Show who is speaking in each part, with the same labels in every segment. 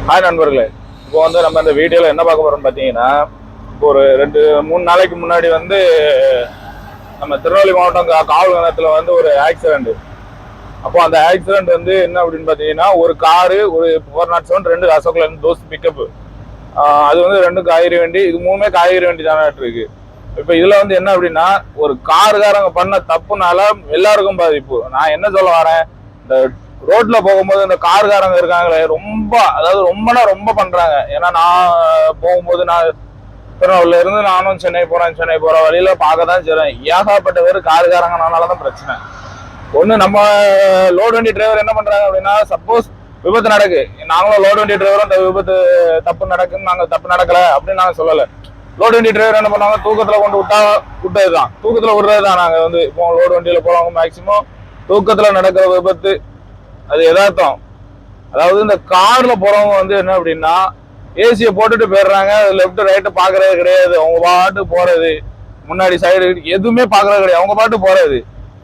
Speaker 1: Hi நண்பர்களே, இப்போ வந்து நம்ம இந்த வீடியோவில் என்ன பார்க்க போறோம்னு பார்த்தீங்கன்னா, இப்போ ஒரு 2-3 நாளைக்கு முன்னாடி வந்து நம்ம திருநெல்வேலி மாவட்டம் காவல் நிலையத்தில் வந்து ஒரு ஆக்சிடென்ட். அப்போ அந்த ஆக்சிடென்ட் வந்து என்ன அப்படின்னு பார்த்தீங்கன்னா, ஒரு காரு, ஒரு 407, 2 அசோக் லேலண்ட் தோஸ் பிக்கப். அது வந்து 2 காய்கறி வண்டி, இது 3மே காய்கறி வண்டி தானே இருக்கு. இப்போ இதுல வந்து என்ன அப்படின்னா, ஒரு காருக்காரங்க பண்ண தப்புனால எல்லாருக்கும் பாதிப்பு. நான் என்ன சொல்ல வரேன், இந்த ரோட்ல போகும்போது இந்த காருக்காரங்க இருக்காங்களே, ரொம்ப, அதாவது ரொம்பனா ரொம்ப பண்றாங்க. ஏன்னா நான் போகும்போது திருநெல்வேலியில இருந்து நானும் சென்னை போற வழியில பார்க்க தான் செய்றேன். ஏகப்பட்ட பேர் காருக்காரங்கனாலதான் பிரச்சனை. ஒண்ணு, நம்ம லோடு வண்டி டிரைவர் என்ன பண்றாங்க அப்படின்னா, சப்போஸ் விபத்து நடக்கு, நாங்களும் லோடு வண்டி டிரைவரும் இந்த விபத்து தப்பு நடக்குன்னு நாங்க தப்பு நடக்கல அப்படின்னு நாங்க சொல்லல. லோடு வண்டி டிரைவர் என்ன பண்ணுவாங்க, தூக்கத்துல கொண்டு விட்டதுதான், தூக்கத்துல விடுறதுதான். நாங்க வந்து இப்போ லோடு வண்டியில போறவங்க மேக்சிமம் தூக்கத்துல நடக்கிற விபத்து அது யதார்த்தம். அதாவது இந்த கார்ல போறவங்க வந்து என்ன அப்படின்னா, ஏசியை போட்டுட்டு போயிடுறாங்க, லெப்ட் ரைட்டு பாக்குறது கிடையாது, அவங்க பாட்டு போறது, முன்னாடி சைடு எதுவுமே பாக்குறது கிடையாது, அவங்க பாட்டு போறது.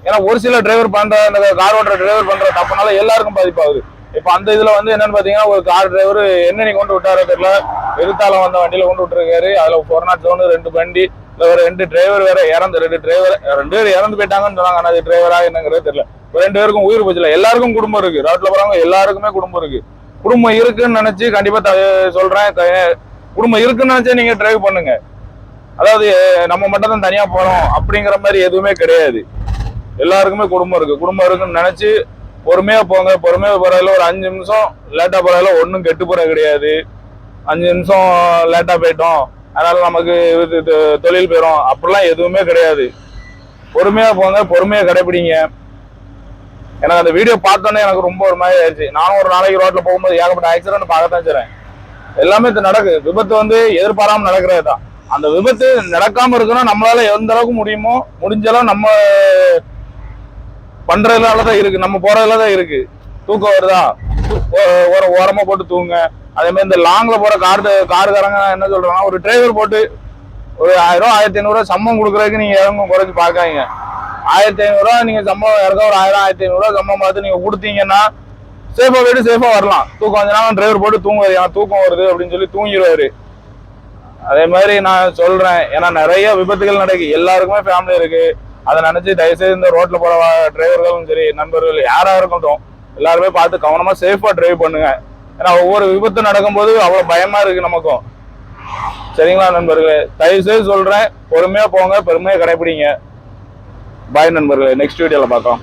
Speaker 1: ஏன்னா ஒரு சில டிரைவர் பண்ற, இந்த கார் ஓட்டுற டிரைவர் பண்ற தப்புனால எல்லாருக்கும் பாதிப்பாகுது. இப்ப அந்த இதுல வந்து என்னன்னு பாத்தீங்கன்னா, ஒரு கார் டிரைவர் என்ன கொண்டு விட்டாரோ தெரியல, எதிர்த்தால வந்த வண்டியில கொண்டு விட்டுருக்காரு. அதுல 407 2 வண்டி, இல்ல ஒரு 2 டிரைவர் வேற இறந்து, 2 பேர் இறந்து போயிட்டாங்கன்னு சொன்னாங்க. ஆனா அது டிரைவரா என்னங்கிறது தெரியல. 2 பேருக்கும் உயிர் போச்சுல. எல்லாருக்கும் குடும்பம் இருக்கு, ரோட்ல போறவங்க எல்லாருக்குமே குடும்பம் இருக்கு. குடும்பம் இருக்குன்னு நினைச்சு கண்டிப்பா சொல்றேன், குடும்பம் இருக்குன்னு நினைச்சா நீங்க டிரைவ் பண்ணுங்க. அதாவது நம்ம மட்டும் தான் தனியா போறோம் அப்படிங்கிற மாதிரி எதுவுமே கிடையாது. எல்லாருக்குமே குடும்பம் இருக்கு. குடும்பம் இருக்குன்னு நினைச்சு பொறுமையா போங்க. பொறுமையா போறதுல ஒரு 5 நிமிஷம் லேட்டா போறதுல ஒன்றும் கெட்டு போற கிடையாது. 5 நிமிஷம் லேட்டா போயிட்டோம் அதனால நமக்கு தொழில் போயிடும் அப்படிலாம் எதுவுமே கிடையாது. பொறுமையா போங்க, பொறுமையா கடைபிடிங்க. எனக்கு அந்த வீடியோ பார்த்தோன்னே எனக்கு ரொம்ப ஒரு மாதிரி ஆயிடுச்சு. நானும் ஒரு நாளைக்கு ரோட்ல போகும்போது ஏகப்பட்ட ஆக்சிடென்ட் பார்க்கத்தான் செய்றேன். எல்லாமே நடக்கு. விபத்து வந்து எதிர்பாராம நடக்கிறது தான். அந்த விபத்து நடக்காம இருக்கணும், நம்மளால எந்த அளவுக்கு முடியுமோ முடிஞ்சளவு நம்ம பண்றதுலதான் இருக்கு, நம்ம போறதுலதான் இருக்கு. தூக்கம் வருதா, ஒரு ஓரமா போட்டு தூங்குங்க. அதே மாதிரி இந்த லாங்ல போற காருக்காரங்க என்ன சொல்றாங்கன்னா, ஒரு டிரைவர் போட்டு ஒரு 1000 1500 சம்பளம் கொடுக்குறதுக்கு நீங்க இறங்கும் குறைச்சு பாக்காங்க. 1500 நீங்க சம்பளம் இறக்க, ஒரு 1000 1500 சம்பளம் பார்த்து நீங்க கொடுத்தீங்கன்னா சேஃபா போயிட்டு சேஃபா வரலாம். தூக்கம் வந்ததுனால டிரைவர் போட்டு தூங்குவாரு, ஏன்னா தூக்கம் வருது அப்படின்னு சொல்லி தூங்கிடுவாரு. அதே மாதிரி நான் சொல்றேன், ஏன்னா நிறைய விபத்துகள் நடக்கு, எல்லாருக்குமே ஃபேமிலி இருக்கு. அதை நினைச்சு தயவுசெய்து இந்த ரோட்ல போற டிரைவர்களும் சரி, நண்பர்கள் யாரா இருக்கட்டும், எல்லாருமே பார்த்து கவனமா சேஃபா டிரைவ் பண்ணுங்க. ஏன்னா ஒவ்வொரு விபத்து நடக்கும்போது அவ்வளவு பயமா இருக்கு நமக்கும். சரிங்களா நண்பர்களே, தயவுசெய்து சொல்றேன், பொறுமையா போங்க, பொறுமையா கடைபிடிங்க. பாய் நண்பர்களே, நெக்ஸ்ட் வீடியோல பார்க்கலாம்.